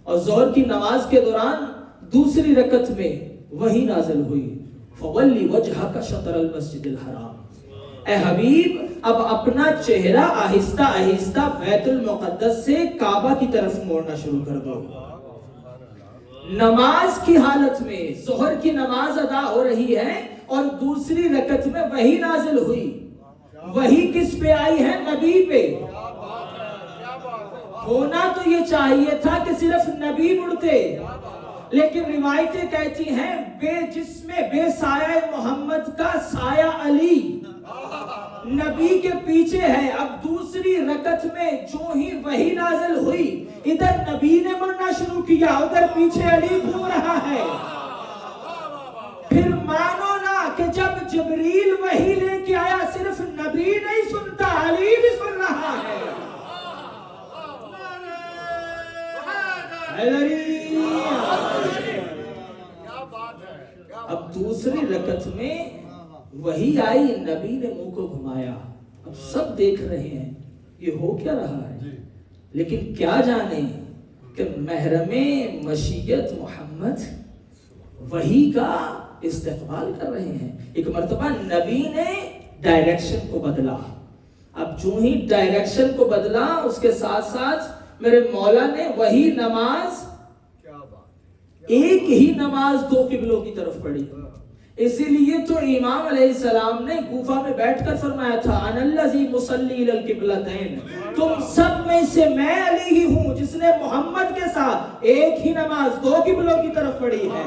اور ظہر کی نماز کے دوران دوسری رکعت میں وحی نازل ہوئی، فَوَلِّ وَجْهَكَ شَطْرَ الْمَسْجِدِ الْحَرَامِ. اے حبیب، اب اپنا چہرہ آہستہ آہستہ بیت المقدس سے کعبہ کی طرف موڑنا شروع کر دو. نماز کی حالت میں ظہر کی نماز ادا ہو رہی ہے اور دوسری رکعت میں وحی نازل ہوئی. وحی کس پہ آئی ہے؟ نبی پہ. ہونا تو یہ چاہیے تھا کہ صرف نبی مڑتے، لیکن روایتیں کہتی ہیں جس میں بے سایہ محمد کا سایہ علی نبی کے پیچھے ہے. اب دوسری رکعت میں جو ہی وحی نازل ہوئی، ادھر نبی نے مڑنا شروع کیا، ادھر پیچھے علی گھوم رہا ہے. پھر مانو نا کہ جب جبریل وحی لے کے آیا صرف نبی نہیں سنتا، علی بھی سن رہا ہے. اب دوسری رکعت میں وہی آئی، نبی نے منہ کو گھمایا. اب سب دیکھ رہے ہیں یہ ہو کیا رہا ہے، لیکن کیا جانے کہ محرم مشیت محمد وحی کا استقبال کر رہے ہیں. ایک مرتبہ نبی نے ڈائریکشن کو بدلا. اب جو ہی ڈائریکشن کو بدلا اس کے ساتھ ساتھ میرے مولا نے وہی نماز ایک ہی نماز دو قبلوں کی طرف پڑھی. اسی لیے تو امام علیہ السلام نے کوفہ میں بیٹھ کر فرمایا تھا انا الذی مصلی الی القبلتین، تم سب میں سے میں علی ہی ہوں جس نے محمد کے ساتھ ایک ہی نماز دو قبلوں کی طرف پڑھی ہے.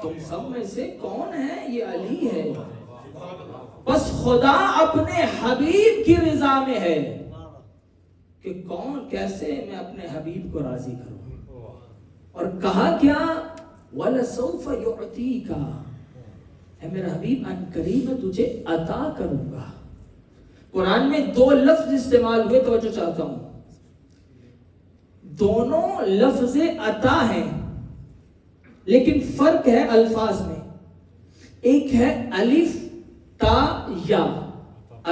تم سب میں سے کون ہے؟ یہ علی ہے. بس خدا اپنے حبیب کی رضا میں ہے کہ کون کیسے میں اپنے حبیب کو راضی کروں. اور کہا کیا؟ وَلَسَوْفَ يُعْتِيكَ، اے میرا حبیب ان قریب میں تجھے عطا کروں گا. قرآن میں دو لفظ استعمال ہوئے، توجہ چاہتا ہوں. دونوں لفظ عطا ہیں لیکن فرق ہے الفاظ میں. ایک ہے الف تا یا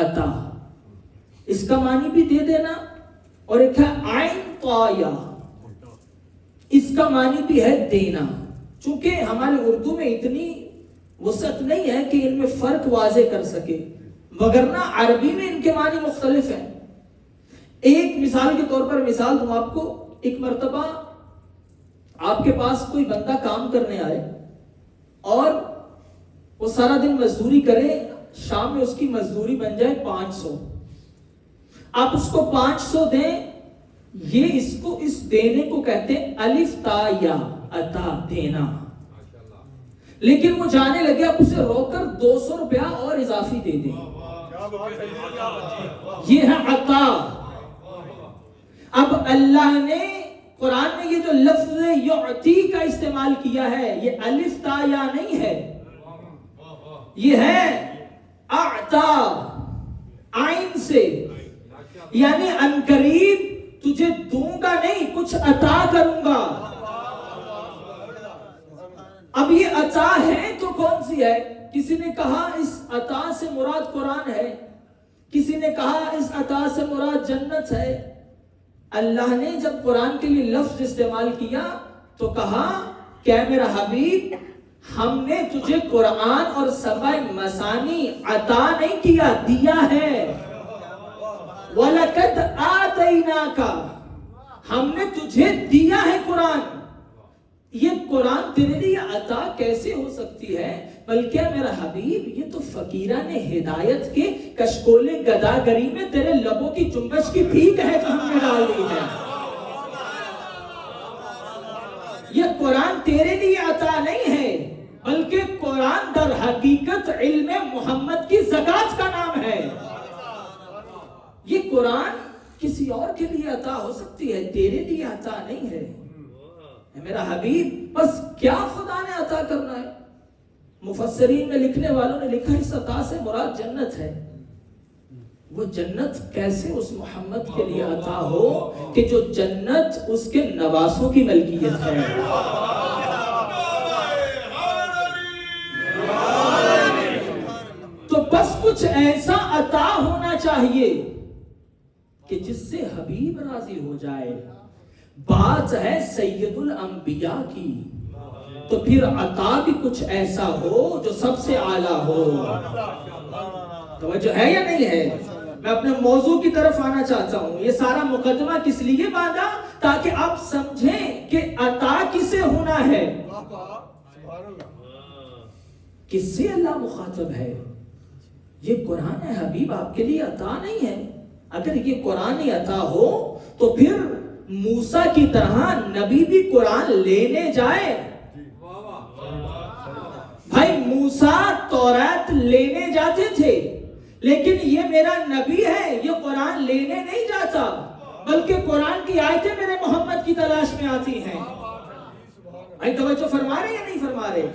عطا، اس کا معنی بھی دے دینا، اور ایک ہے عین تا یا، اس کا معنی بھی ہے دینا. چونکہ ہمارے اردو میں اتنی وسعت نہیں ہے کہ ان میں فرق واضح کر سکے، وگرنہ عربی میں ان کے معنی مختلف ہیں. ایک مثال کے طور پر مثال دوں آپ کو. ایک مرتبہ آپ کے پاس کوئی بندہ کام کرنے آئے اور وہ سارا دن مزدوری کرے، شام میں اس کی مزدوری بن جائے 500. آپ اس کو 500 دیں، یہ اس دینے کو کہتے ہیں الف تا یا عطا، دینا. لیکن وہ جانے لگے آپ اسے روک کر 200 روپیہ اور اضافی دے دیں، یہ ہے عطا. اب اللہ نے قرآن میں یہ جو لفظ یعطی کا استعمال کیا ہے، یہ الف تا یا نہیں ہے، یہ ہے اعطا، عین سے. یعنی ان قریب تجھے دوں گا نہیں، کچھ عطا کروں گا. اب یہ عطا ہے تو کون سی ہے؟ کسی نے کہا اس عطا سے مراد قرآن ہے، کسی نے کہا اس عطا سے مراد جنت ہے. اللہ نے جب قرآن کے لیے لفظ استعمال کیا تو کہا کہ اے میرا حبیب، ہم نے تجھے قرآن اور سبع مثانی عطا نہیں کیا، دیا ہے. وَلَقَدْ آتَيْنَاكَ، ہم نے تجھے دیا ہے قرآن. یہ قرآن تیرے لیے عطا کیسے ہو سکتی ہے؟ بلکہ میرا حبیب یہ تو فقیران ہدایت کے کشکول گداگری میں تیرے لبوں کی جنبش کی بھیک ہے جو ہم نے ڈال دی ہے. یہ قرآن تیرے لیے عطا نہیں ہے، بلکہ قرآن در حقیقت علم محمد کی زکات کا نام ہے. یہ قرآن کسی اور کے لیے عطا ہو سکتی ہے، تیرے لیے عطا نہیں ہے. میرا حبیب بس کیا خدا نے عطا کرنا ہے؟ مفسرین میں لکھنے والوں نے لکھا اس عطا سے مراد جنت ہے. وہ جنت کیسے اس محمد کے لیے عطا ہو کہ جو جنت اس کے نواسوں کی ملکیت ہے. تو بس کچھ ایسا عطا ہونا چاہیے کہ جس سے حبیب راضی ہو جائے. بات ہے سید الانبیاء کی، تو پھر عطا بھی کچھ ایسا ہو جو سب سے اعلیٰ ہو. توجہ ہے یا نہیں ہے؟ میں اپنے موضوع کی طرف آنا چاہتا ہوں. یہ سارا مقدمہ کس لیے باندھا؟ تاکہ آپ سمجھیں کہ عطا کسے ہونا ہے، کس سے اللہ مخاطب ہے. یہ قرآن ہے حبیب، آپ کے لیے عطا نہیں ہے. اگر یہ قرآن عطا ہو تو پھر موسیٰ کی طرح نبی بھی قرآن لینے جائے. بھائی موسیٰ تورات لینے جاتے تھے، لیکن یہ میرا نبی ہے، یہ قرآن لینے نہیں جاتا، بلکہ قرآن کی آیتیں میرے محمد کی تلاش میں آتی ہیں. بھائی توجہ فرما رہے یا نہیں فرما رہے؟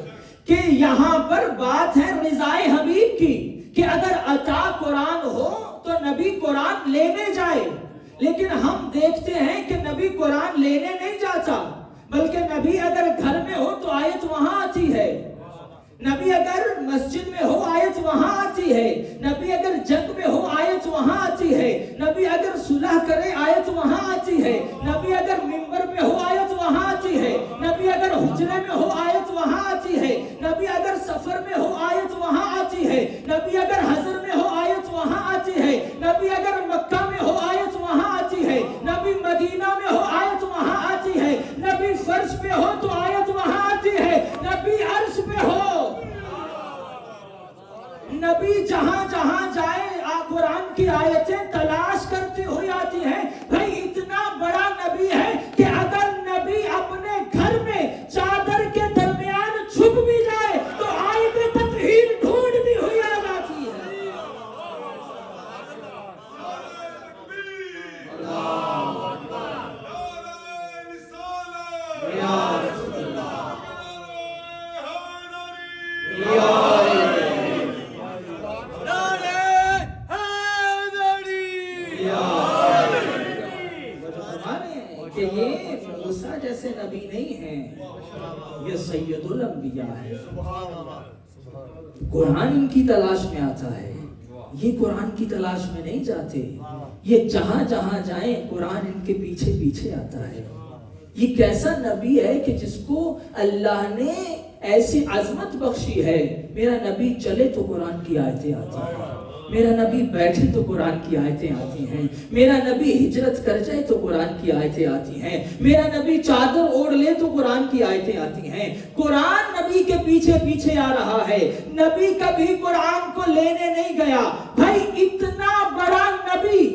کہ یہاں پر بات ہے رضائے حبیب کی، کہ اگر عطا قرآن ہو تو نبی قرآن لینے جائے. لیکن ہم دیکھتے ہیں کہ نبی قرآن لینے نہیں جاتا، بلکہ نبی اگر گھر میں ہو تو آیت وہاں آتی ہے، نبی اگر مسجد میں ہو آیت وہاں آتی ہے، نبی اگر جنگ میں ہو آیت وہاں آتی ہے، نبی اگر صلح کرے آیت وہاں آتی ہے، نبی اگر منبر پہ ہو آیت وہاں آتی ہے، نبی اگر حجرے میں ہو آیت وہاں آتی نبی اگر سفر میں ہو آیت وہاں آتی ہے، نبی اگر حضر میں ہو آیت وہاں آتی ہے، نبی اگر مکہ میں ہو آیت وہاں آتی ہے، نبی مدینہ میں ہو آیت وہاں آتی ہے، نبی فرش پہ ہو تو آیت وہاں آتی ہے، نبی عرش پہ ہو، نبی جہاں جہاں جائے قرآن کی آیتیں تلاش کرتی ہوئی آتی ہیں۔ بھائی اتنا بڑا نبی ہے کہ اگر نبی اپنے گھر میں چادر کے درمیان چھپ بھی جائے تو آیت تطہیر ڈھونڈتی ہوئی آ جاتی ہے۔ کہ یہ موسیٰ جیسے نبی نہیں ہیں، یہ سید الانبیاء ہے۔ قرآن ان کی تلاش میں آتا ہے، یہ قرآن کی تلاش میں نہیں جاتے، یہ جہاں جہاں جائیں قرآن ان کے پیچھے پیچھے آتا ہے۔ یہ کیسا نبی ہے کہ جس کو اللہ نے ایسی عظمت بخشی ہے، میرا نبی چلے تو قرآن کی آیتیں آتی ہیں، میرا نبی بیٹھے تو قرآن کی آیتیں آتی ہیں، میرا نبی ہجرت کر جائے تو قرآن کی آیتیں آتی ہیں، میرا نبی چادر اوڑھ لے تو قرآن کی آیتیں آتی ہیں۔ قرآن نبی کے پیچھے پیچھے آ رہا ہے، نبی کبھی قرآن کو لینے نہیں گیا۔ بھائی اتنا بڑا نبی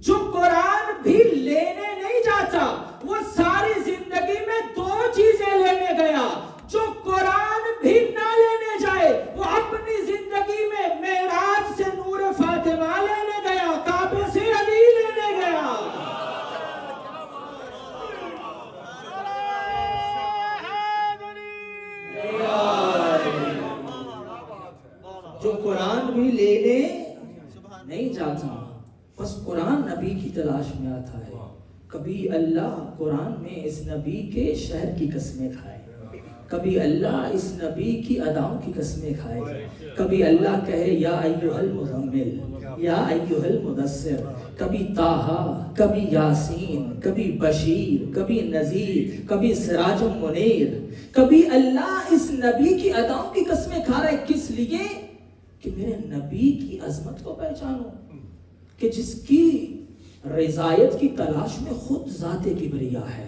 جو قرآن بھی لینے نہیں جاتا، وہ ساری زندگی میں دو چیزیں لینے گیا۔ جو قرآن بھی نہ لینے جائے وہ اپنی زندگی میں معراج سے نور فاطمہ لینے گیا، کعبے سے علی لینے گیا۔ جو قرآن بھی لینے نہیں جاتا، بس قرآن نبی کی تلاش میں آتا ہے۔ کبھی اللہ قرآن میں اس نبی کے شہر کی قسمیں کھائے، کبھی اللہ اس نبی کی اداؤں کی قسمیں کھائے، کبھی اللہ کہے یا ایھا المزمل یا ایھا المدثر، کبھی طٰہٰ، کبھی یاسین، کبھی بشیر، کبھی نذیر، کبھی سراج منیر۔ کبھی اللہ اس نبی کی اداؤں کی قسمیں کھا رہا ہے، کس لیے؟ کہ میرے نبی کی عظمت کو پہچانو، کہ جس کی رضایت کی تلاش میں خود ذات کبریا ہے،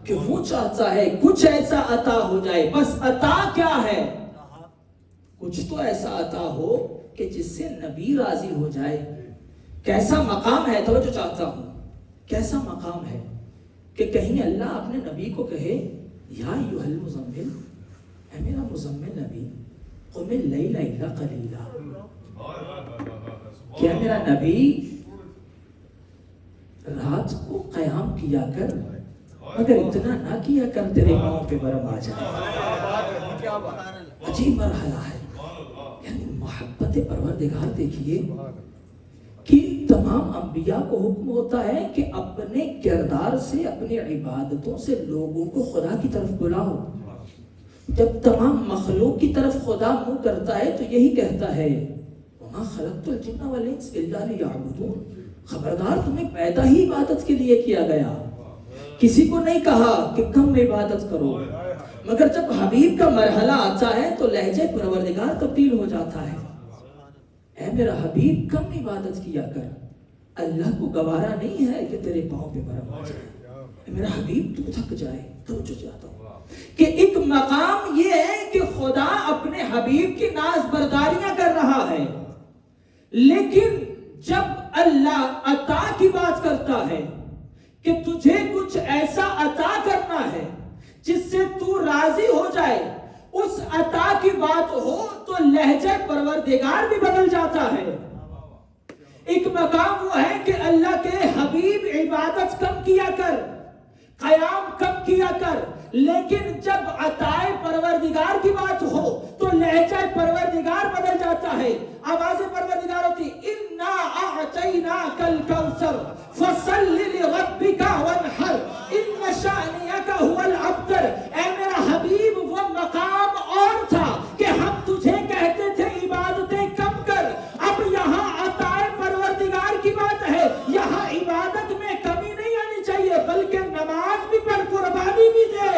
کہ وہ چاہتا ہے کچھ ایسا عطا ہو جائے۔ بس عطا کیا ہے؟ کچھ تو ایسا عطا ہو کہ جس سے نبی راضی ہو جائے۔ کیسا مقام ہے، توجہ چاہتا ہوں، کیسا مقام ہے کہ کہیں اللہ اپنے نبی کو کہے یا ایھا المزمل، اے میرا مزمل نبی، قم اللیل الا قلیلا، کیا میرا نبی رات کو قیام کیا کر، مگر اتنا نہ کیا کر تیرے پاؤں پہ برم آ جائے۔ عجیب مرحلہ ہے، یعنی محبت پروردگار دیکھیے کہ تمام انبیاء کو حکم ہوتا ہے کہ اپنے کردار سے، اپنی عبادتوں سے لوگوں کو خدا کی طرف بلاؤ۔ جب تمام مخلوق کی طرف خدا منہ کرتا ہے تو یہی کہتا ہے وَمَا خَلَقْتُ الْجِنَّ وَالْإِنسَ إِلَّا لِيَعْبُدُونِ، خبردار تمہیں پیدا ہی عبادت کے لیے کیا گیا، کسی کو نہیں کہا کہ کم عبادت کرو۔ مگر جب حبیب کا مرحلہ آتا ہے تو لہجہ پروردگار تبدیل ہو جاتا ہے۔ اے میرا حبیب کم عبادت کیا کر، اللہ کو گوارا نہیں ہے کہ تیرے پاؤں پہ برم آ جائے۔ اے میرا حبیب تو تھک جائے، تو جو چاہتا ہوں کہ ایک مقام یہ ہے کہ خدا اپنے حبیب کی ناز برداریاں کر رہا ہے، لیکن جب اللہ عطا کی بات کرتا ہے کہ تجھے کچھ ایسا عطا کرنا ہے جس سے تو راضی ہو جائے، اس عطا کی بات ہو تو لہجہ پروردگار بھی بدل جاتا ہے۔ ایک مقام وہ ہے کہ اللہ کے حبیب عبادت کم کیا کر، قیام کم کیا کر، لیکن جب عطائے پروردگار کی بات ہو تو لہجہ پروردگار بدل جاتا ہے، آواز پروردگار ہوتی اِنَّا أَعْطَيْنَاكَ الْكَوْثَرَ فَصَلِّ لِرَبِّكَ وَانْحَرْ إِنَّ شَأْنِيَكَ هُوَ الْأَبْتَرُ۔ اے میرا حبیب وہ مقام اور تھا کہ ہم تجھے کہتے تھے عبادتیں کم کر، اب یہاں عطائے پروردگار کی بات ہے، یہاں عبادت میں کمی نہیں آنی چاہیے بلکہ نماز بھی پڑھ، قربانی بھی دے۔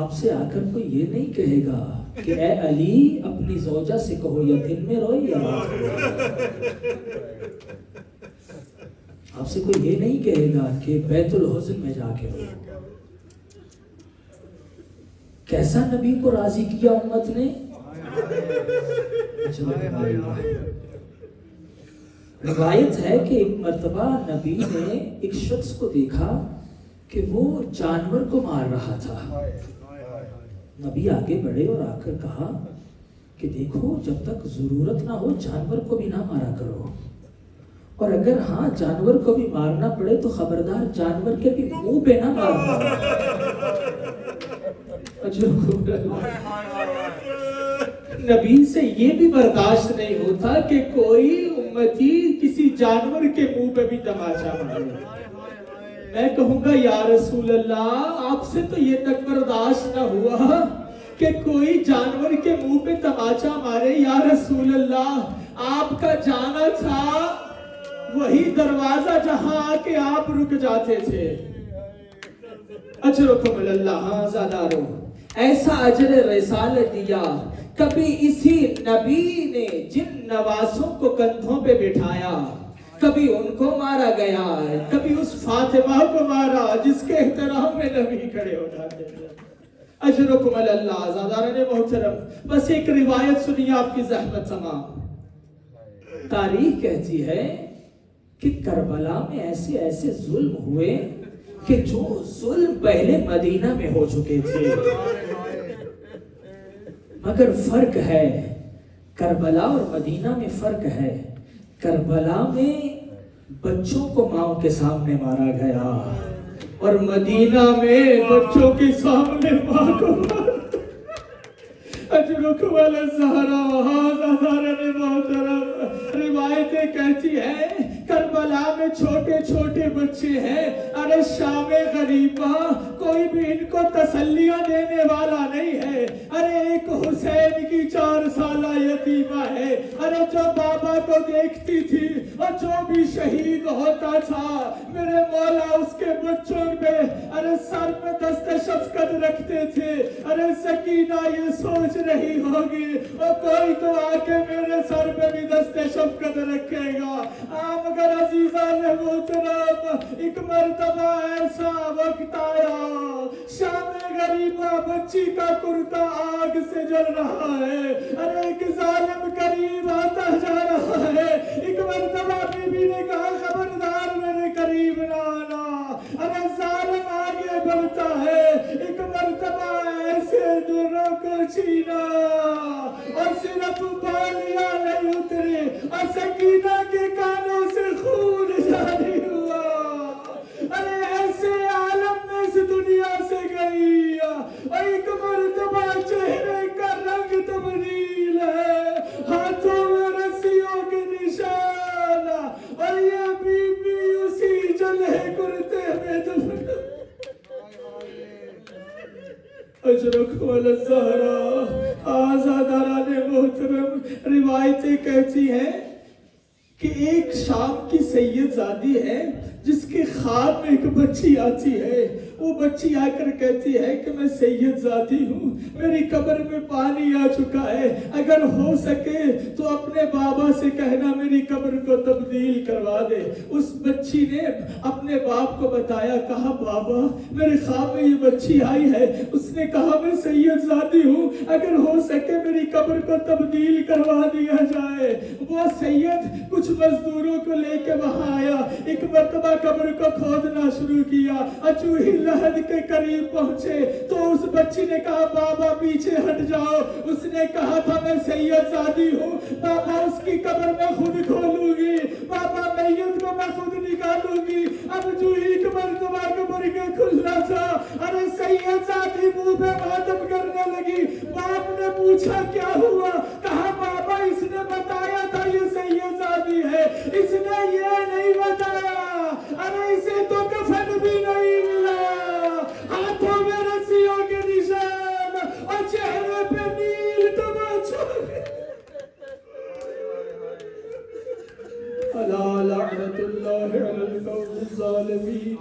آپ سے آ کر کوئی یہ نہیں کہے گا کہ اے علی اپنی زوجہ سے کہو یا دن میں روئے یا رات میں روئے. آپ سے کوئی یہ نہیں کہے گا کہ بیت الحزن میں جا کے رو. کیسا نبی کو راضی کیا امت نے. روایت ہے کہ ایک مرتبہ نبی نے ایک شخص کو دیکھا کہ وہ جانور کو مار رہا تھا. نبی آگے بڑھے اور آ کر کہا کہ دیکھو جب تک ضرورت نہ ہو جانور کو بھی نہ مارا کرو، اور اگر ہاں جانور کو بھی مارنا پڑے تو خبردار جانور کے بھی منہ پہ نہ مارنا. نبی سے یہ بھی برداشت نہیں ہوتا کہ کوئی امتی کسی جانور کے منہ پہ بھی تماچا مارے. میں کہوں گا یا رسول اللہ آپ سے تو یہ تک برداشت نہ ہوا کہ کوئی جانور کے منہ پہ تماچا مارے. یا رسول اللہ آپ کا جانا تھا وہی دروازہ جہاں آ کے آپ رک جاتے تھے. اجرکم اللہ زادارو. ایسا اجر رسالت دیا. کبھی اسی نبی نے جن نواسوں کو کندھوں پہ بٹھایا کبھی ان کو مارا گیا، کبھی اس فاطمہ کو مارا جس کے احترام میں نبی کھڑے ہو جاتے تھے. اجرکم اللہ زاداران محترم. بس ایک روایت سنیے آپ کی زحمت تمام. تاریخ کہتی ہے کہ کربلا میں ایسے ایسے ظلم ہوئے کہ جو ظلم پہلے مدینہ میں ہو چکے تھے. مگر فرق ہے، کربلا اور مدینہ میں فرق ہے. کربلا میں بچوں کو ماں کے سامنے مارا گیا اور مدینہ میں بچوں کے سامنے ماں کو مارا. اجرکم الزہرا زہرا محترم. روایتیں کہتی ہیں کربلا میں چھوٹے چھوٹے بچے ہیں. ارے شام غریبہ کوئی بھی ان کو تسلیاں دینے والا نہیں ہے. ارے ایک حسین کی 4 سالہ یتیمہ ہے. ارے جو بابا کو دیکھتی تھی اور جو بھی شہید ہوتا تھا میرے مولا اس کے بچوں پہ ارے سر پہ دست شفقت رکھتے تھے. ارے سکینہ یہ سوچ رہی ہوگی اور کوئی تو آ کے میرے سر پہ بھی دست شفقت رکھے گا. مگر عزیزان محترم ایک مرتبہ ایسا وقت آیا شام غریبہ بچی کا کرتا آگ سے جل رہا ہے. ارے ایک ظالم قریب آتا جا رہا ہے. ایک مرتبہ بی بی نے کہا خبردار میرے قریب نہ آنا. ارے ظالم آگے بڑھتا ہے. ایک مرتبہ ایسے دونوں کو چھینا اور صرف بالیاں نہیں اترے اور سکینہ کے کانوں سے خون جاری ہوا. ارے ایسے عالم میں اس دنیا سے گئی اور ایک مرتبہ چہرے کا رنگ تبدیل ہے. ہاتھوں میں رسیوں کے نشان اور یہ بی بی اسی جلے کرتے میں دفن. اجرکم الزہرا آزاداران محترم. روایتیں کہتی ہیں کہ ایک شام کی سید زادی ہے جس کے خواب میں ایک بچی آتی ہے. وہ بچی آ کر کہتی ہے کہ میں سید زادی ہوں، میری قبر میں پانی آ چکا ہے، اگر ہو سکے تو اپنے بابا سے کہنا میری قبر کو تبدیل کروا دے. اس بچی نے اپنے باپ کو بتایا، کہا بابا میرے خواب میں یہ بچی آئی ہے، اس نے کہا میں سید زادی ہوں، اگر ہو سکے میری قبر کو تبدیل کروا دیا جائے. وہ سید کچھ مزدوروں کو لے کے وہاں آیا. ایک مرتبہ قبر کو کھودنا شروع کیا. چوہی لحد کے قریب پہنچے تو اس بچی نے کہا بابا پیچھے ہٹ جاؤ. اس نے کہا تھا میں سید زادی ہوں، بابا اس کی قبر میں خود کھولوں گی، بابا میت کو میں خود نکالوں گی. اب چوہی ایک مرتبہ قبر کے کھلنا تھا. ارے سید زادی منہ پہ ماتم کرنے لگی. باپ نے پوچھا کیا ہوا؟ کہا بابا اس نے بتایا تھا یہ سید زادی ہے، اس نے یہ نہیں بتایا. ارے اسے تو کفن بھی نہیں ملا، ہاتھوں میں رسیوں کے نشان اور چہرے پہ نیل تماچا. الا لعنت اللہ على القوم الظالمين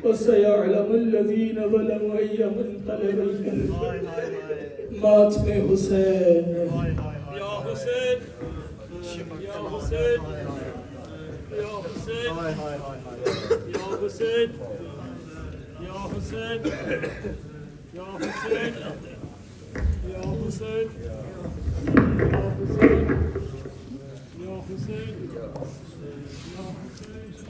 وسيعلم الذين ظلموا أي منقلب مات میں حسین یا حسین یا حسین یا حسین یا حسین یا حسین یا حسین یا حسین یا حسین یا حسین